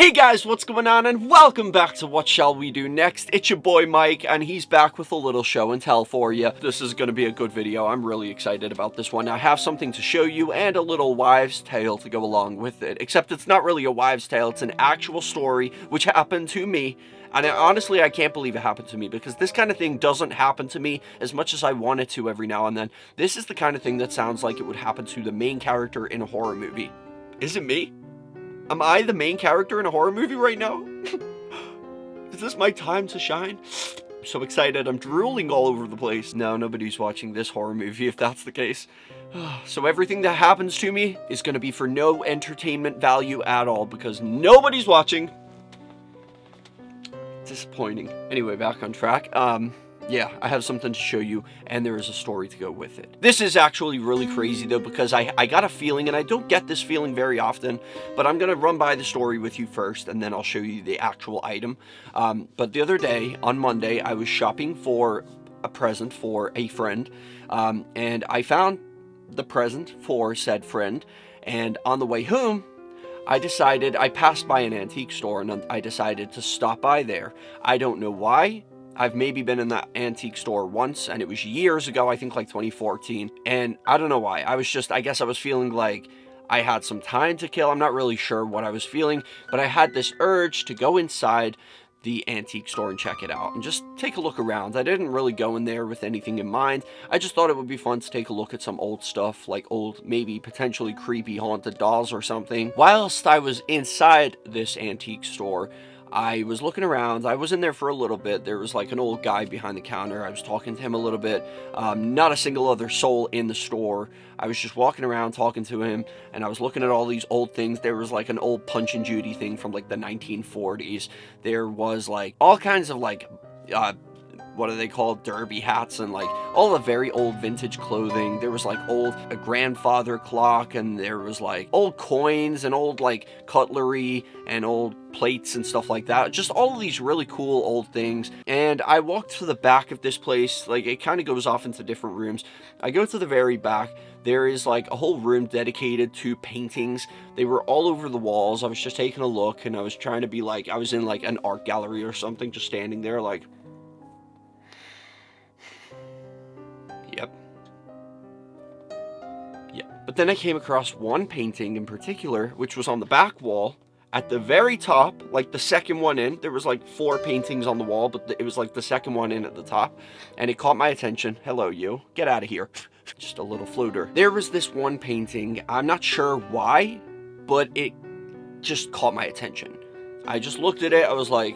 Hey guys, what's going on, and welcome back to What Shall We Do Next. It's your boy Mike, and he's back with a little show and tell for you. This is going to be a good video. I'm really excited about this one. I have something to show you and a little wives' tale to go along with it. Except it's not really a wives' tale, it's an actual story which happened to me. And honestly, I can't believe it happened to me, because this kind of thing doesn't happen to me as much as I want it to every now and then. This is the kind of thing that sounds like it would happen to the main character in a horror movie. Is it me? Am I the main character in a horror movie right now? Is this my time to shine? I'm so excited. I'm drooling all over the place. No, nobody's watching this horror movie if that's the case. So everything that happens to me is going to be for no entertainment value at all because nobody's watching. Disappointing. Anyway, back on track. Yeah, I have something to show you, and there is a story to go with it. This is actually really crazy, though, because I got a feeling, and I don't get this feeling very often, but I'm going to run by the story with you first, and then I'll show you the actual item. But the other day, on Monday, I was shopping for a present for a friend, and I found the present for said friend, and on the way home, I passed by an antique store, and I decided to stop by there. I don't know why. I've maybe been in that antique store once, and it was years ago, I think like 2014, and I don't know why. I guess I was feeling like I had some time to kill. I'm not really sure what I was feeling, but I had this urge to go inside the antique store and check it out and just take a look around. I didn't really go in there with anything in mind. I just thought it would be fun to take a look at some old stuff, like old, maybe potentially creepy haunted dolls or something. Whilst I was inside this antique store, I was looking around. I was in there for a little bit. There was like an old guy behind the counter. I was talking to him a little bit. Not a single other soul in the store. I was just walking around talking to him, and I was looking at all these old things. There was like an old Punch and Judy thing from like the 1940s. There was like all kinds of like what are they called, derby hats, and like all the very old vintage clothing. There was like a grandfather clock, and there was like old coins and old like cutlery and old plates and stuff like that. Just all of these really cool old things. And I walked to the back of this place. Like, it kind of goes off into different rooms. I go to the very back. There is like a whole room dedicated to paintings. They were all over the walls. I was just taking a look, and I was trying to be like I was in like an art gallery or something, just standing there like, Yep. But then I came across one painting in particular, which was on the back wall at the very top, like the second one in. There was like 4 paintings on the wall, but it was like the second one in at the top, and it caught my attention. Hello, you. Get out of here. Just a little floater. There was this one painting. I'm not sure why, but it just caught my attention. I just looked at it. I was like,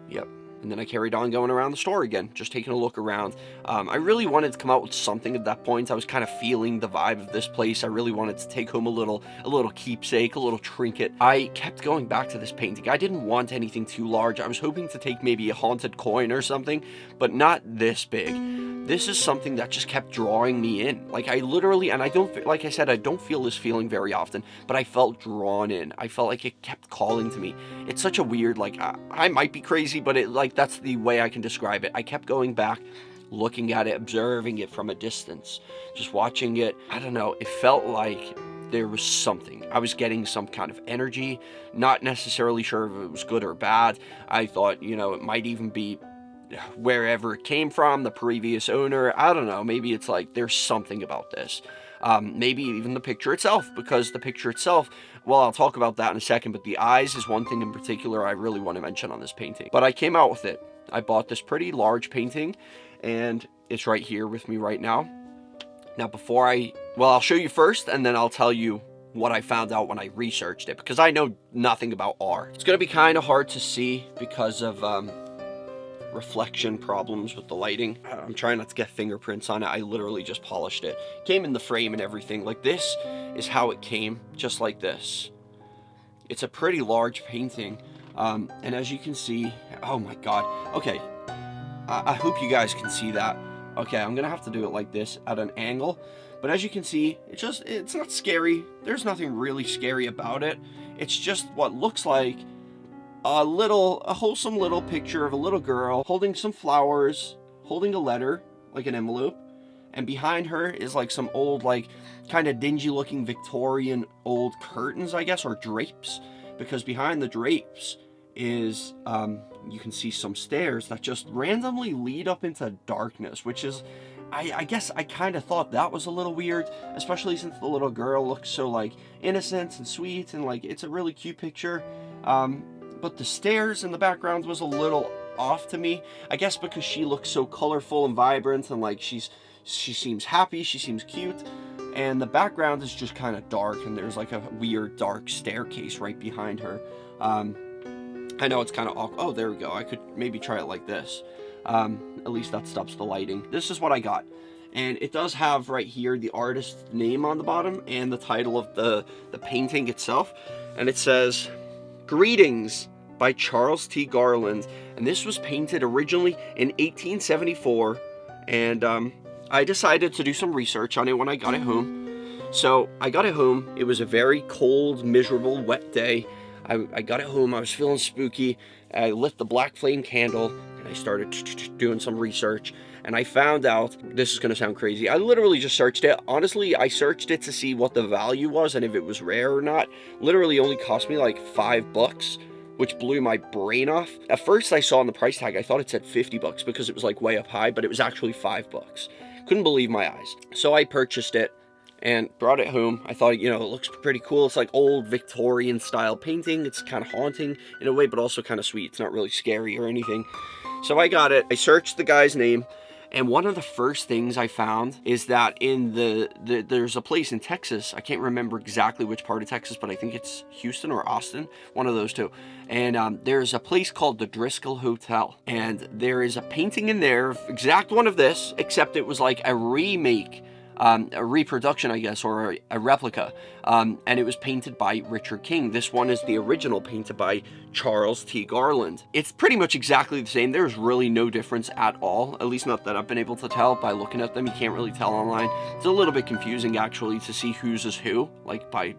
yep. And then I carried on going around the store again, just taking a look around. I really wanted to come out with something at that point. I was kind of feeling the vibe of this place. I really wanted to take home a little keepsake, a little trinket. I kept going back to this painting. I didn't want anything too large. I was hoping to take maybe a haunted coin or something, but not this big. This is something that just kept drawing me in. Like, I literally, and like I said, I don't feel this feeling very often, but I felt drawn in. I felt like it kept calling to me. It's such a weird, like, I might be crazy, but that's the way I can describe it. I kept going back, looking at it, observing it from a distance, just watching it. I don't know, it felt like there was something. I was getting some kind of energy, not necessarily sure if it was good or bad. I thought, it might even be wherever it came from, the previous owner. I don't know, maybe it's like there's something about this. Maybe even the picture itself, because the picture itself, well, I'll talk about that in a second, but the eyes is one thing in particular I really want to mention on this painting. But I came out with it. I bought this pretty large painting, and it's right here with me right now. Now, I'll show you first, and then I'll tell you what I found out when I researched it, because I know nothing about art. It's going to be kind of hard to see because of reflection problems with the lighting. I'm trying not to get fingerprints on it. I literally just polished it. Came in the frame and everything. Like, this is how it came, just like this. It's a pretty large painting, and as you can see, oh my god. Okay, I hope you guys can see that. Okay, I'm gonna have to do it like this at an angle, but as you can see, it's not scary. There's nothing really scary about it. It's just what looks like a wholesome little picture of a little girl holding some flowers, holding a letter, like an envelope, and behind her is like some old, like kind of dingy looking Victorian old curtains, I guess, or drapes, because behind the drapes is you can see some stairs that just randomly lead up into darkness, which is, I guess I kind of thought that was a little weird, especially since the little girl looks so like innocent and sweet, and like it's a really cute picture. But the stairs in the background was a little off to me, I guess because she looks so colorful and vibrant, and like she seems happy, she seems cute, and the background is just kind of dark, and there's like a weird dark staircase right behind her. I know it's kind of awkward. Oh, there we go. I could maybe try it like this. At least that stops the lighting. This is what I got. And it does have right here the artist's name on the bottom and the title of the painting itself. And it says, "Greetings by Charles T. Garland." And this was painted originally in 1874. And I decided to do some research on it when I got it home. So I got it home. It was a very cold, miserable, wet day. I got it home, I was feeling spooky. I lit the black flame candle and I started doing some research, and I found out, this is gonna sound crazy, I literally just searched it. Honestly, I searched it to see what the value was and if it was rare or not. Literally only cost me like $5, which blew my brain off. At first I saw on the price tag, I thought it said $50 because it was like way up high, but it was actually $5. Couldn't believe my eyes. So I purchased it and brought it home. I thought, you know, it looks pretty cool. It's like old Victorian style painting. It's kind of haunting in a way, but also kind of sweet. It's not really scary or anything. So I got it. I searched the guy's name, and one of the first things I found is that in there's a place in Texas. I can't remember exactly which part of Texas, but I think it's Houston or Austin, one of those two. And there's a place called the Driskill Hotel, and there is a painting in there, exact one of this, except it was like a remake, a reproduction, I guess, or a replica, and it was painted by Richard King. This one is the original, painted by Charles T. Garland. It's pretty much exactly the same. There's really no difference at all, at least not that I've been able to tell by looking at them. You can't really tell online. It's a little bit confusing, actually, to see whose is who, like by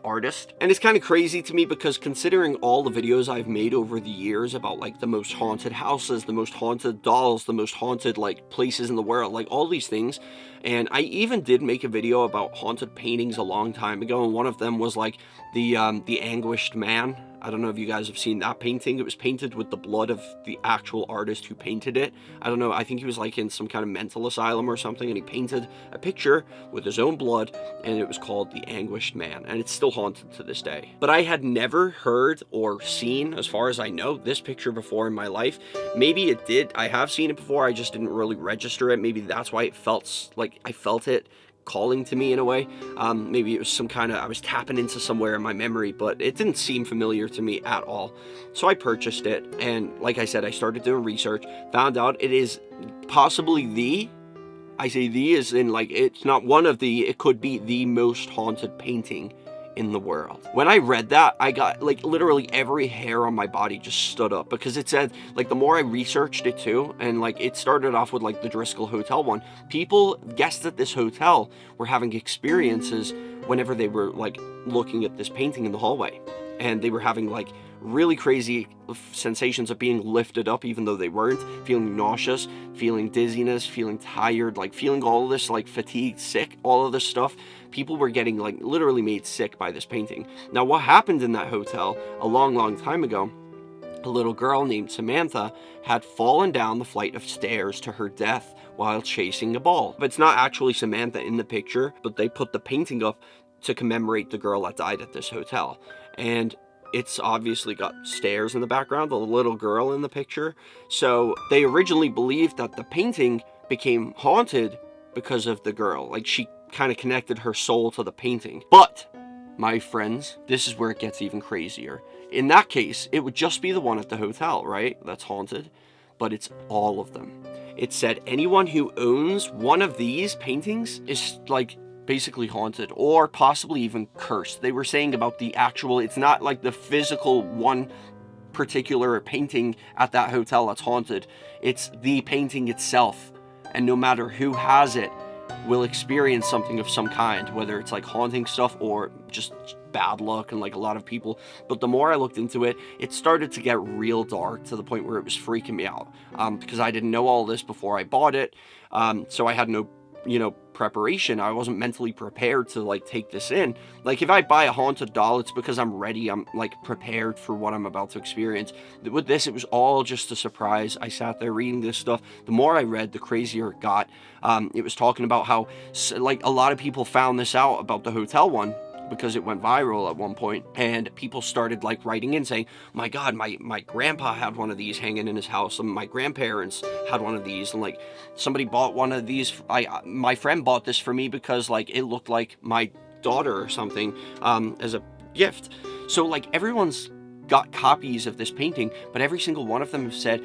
artist. And it's kind of crazy to me because considering all the videos I've made over the years about like the most haunted houses, the most haunted dolls, the most haunted like places in the world, like all these things, and I even did make a video about haunted paintings a long time ago, and one of them was like the Anguished Man. I don't know if you guys have seen that painting. It was painted with the blood of the actual artist who painted it. I don't know, I think he was like in some kind of mental asylum or something, and he painted a picture with his own blood, and it was called The Anguished Man, and it's still haunted to this day. But I had never heard or seen, as far as I know, this picture before in my life. Maybe it did, I have seen it before, I just didn't really register it. Maybe that's why it felt like I felt it calling to me in a way. Maybe it was some kind of, I was tapping into somewhere in my memory, but it didn't seem familiar to me at all. So I purchased it, and like I said, I started doing research, found out it is possibly the, I say the as in like, it's not one of the, it could be the most haunted painting in the world. When I read that, I got like literally every hair on my body just stood up, because it said, like, the more I researched it too, and like it started off with like the Driskill Hotel one, people guessed at this hotel were having experiences whenever they were like looking at this painting in the hallway, and they were having like really crazy sensations of being lifted up even though they weren't, feeling nauseous, feeling dizziness, feeling tired, like feeling all of this, like fatigue, sick, all of this stuff. People were getting like literally made sick by this painting. Now, what happened in that hotel a long time ago, a little girl named Samantha had fallen down the flight of stairs to her death while chasing a ball. But it's not actually Samantha in the picture, but they put the painting up to commemorate the girl that died at this hotel. And it's obviously got stairs in the background, the little girl in the picture. So they originally believed that the painting became haunted because of the girl. Like, she kind of connected her soul to the painting. But, my friends, this is where it gets even crazier. In that case, it would just be the one at the hotel, right? That's haunted. But it's all of them. It said anyone who owns one of these paintings is like basically haunted, or possibly even cursed. They were saying about the actual, it's not like the physical one particular painting at that hotel that's haunted. It's the painting itself. And no matter who has it, will experience something of some kind, whether it's like haunting stuff or just bad luck and like a lot of people. But the more I looked into it, it started to get real dark to the point where it was freaking me out, because I didn't know all this before I bought it. So I had no, preparation. I wasn't mentally prepared to like take this in. Like if I buy a haunted doll, it's because I'm ready. I'm like prepared for what I'm about to experience. With this, it was all just a surprise. I sat there reading this stuff. The more I read, the crazier it got. It was talking about how like a lot of people found this out about the hotel one, because it went viral at one point, and people started like writing in saying, my God, my grandpa had one of these hanging in his house, and my grandparents had one of these, and like somebody bought one of these. My friend bought this for me because like it looked like my daughter or something, as a gift. So like everyone's got copies of this painting, but every single one of them have said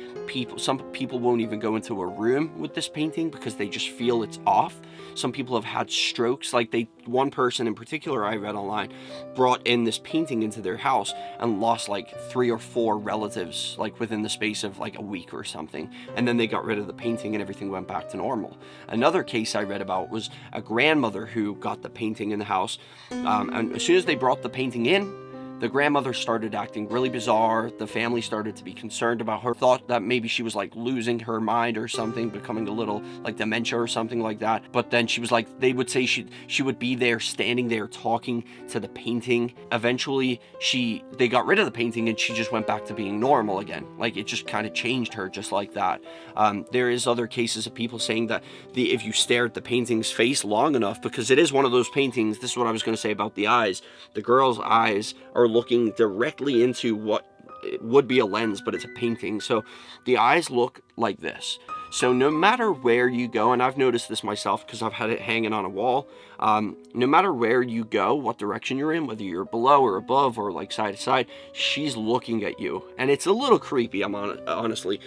some people won't even go into a room with this painting because they just feel it's off. Some people have had strokes. Like one person in particular I read online brought in this painting into their house and lost like 3 or 4 relatives like within the space of like a week or something, and then they got rid of the painting and everything went back to normal. Another case I read about was a grandmother who got the painting in the house, and as soon as they brought the painting in, the grandmother started acting really bizarre. The family started to be concerned about her, thought that maybe she was like losing her mind or something, becoming a little like dementia or something like that. But then she was like, they would say she would be there, standing there talking to the painting. Eventually they got rid of the painting and she just went back to being normal again. Like it just kind of changed her just like that. There is other cases of people saying that if you stare at the painting's face long enough, because it is one of those paintings, this is what I was going to say about the eyes. The girl's eyes are looking directly into what would be a lens, but it's a painting. So the eyes look like this. So no matter where you go, and I've noticed this myself because I've had it hanging on a wall, no matter where you go, what direction you're in, whether you're below or above or like side to side, she's looking at you. And it's a little creepy, honestly.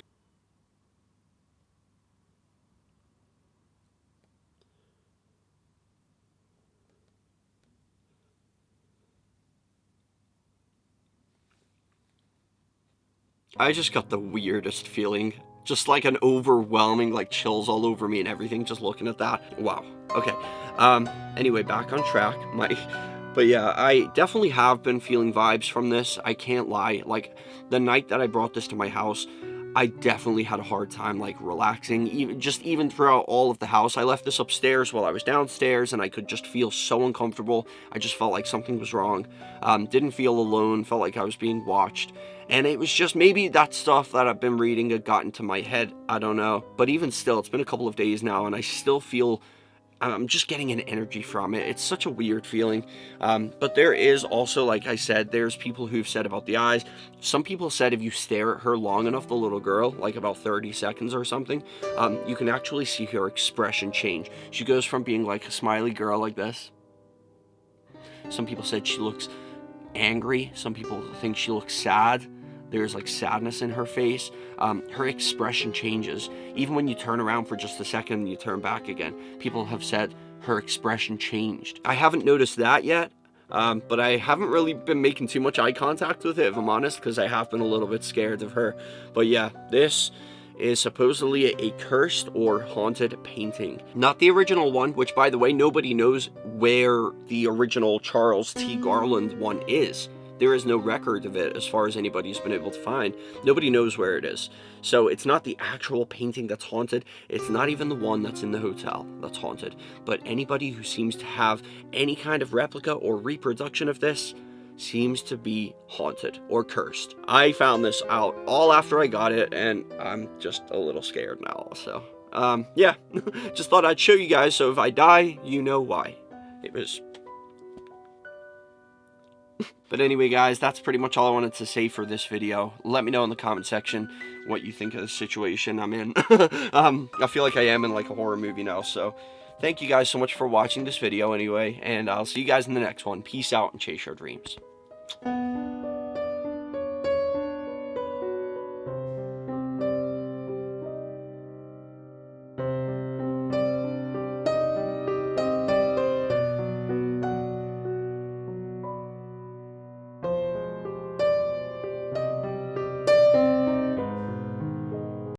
I just got the weirdest feeling, just like an overwhelming like chills all over me and everything just looking at that. Wow. Okay. Anyway, back on track. But yeah, I definitely have been feeling vibes from this. I can't lie. Like the night that I brought this to my house, I definitely had a hard time like relaxing, even throughout all of the house. I left this upstairs while I was downstairs, and I could just feel so uncomfortable. I just felt like something was wrong. Didn't feel alone, felt like I was being watched. And it was just maybe that stuff that I've been reading had gotten to my head. I don't know. But even still, it's been a couple of days now, and I still feel I'm just getting an energy from it. It's such a weird feeling. But there is also, like I said, there's people who've said about the eyes. Some people said if you stare at her long enough, the little girl, like about 30 seconds or something, you can actually see her expression change. She goes from being like a smiley girl like this. Some people said she looks angry. Some people think she looks sad. There's like sadness in her face. Her expression changes. Even when you turn around for just a second and you turn back again, people have said her expression changed. I haven't noticed that yet, but I haven't really been making too much eye contact with it, if I'm honest, because I have been a little bit scared of her. But yeah, this is supposedly a cursed or haunted painting. Not the original one, which by the way, nobody knows where the original Charles T. Garland one is. There is no record of it as far as anybody's been able to find. Nobody knows where it is. So it's not the actual painting that's haunted. It's not even the one that's in the hotel that's haunted. But anybody who seems to have any kind of replica or reproduction of this seems to be haunted or cursed. I found this out all after I got it, and I'm just a little scared now. So, yeah, just thought I'd show you guys, so if I die, you know why. It was... But anyway, guys, that's pretty much all I wanted to say for this video. Let me know in the comment section what you think of the situation I'm in. I feel like I am in like a horror movie now, so thank you guys so much for watching this video anyway, and I'll see you guys in the next one. Peace out and chase your dreams.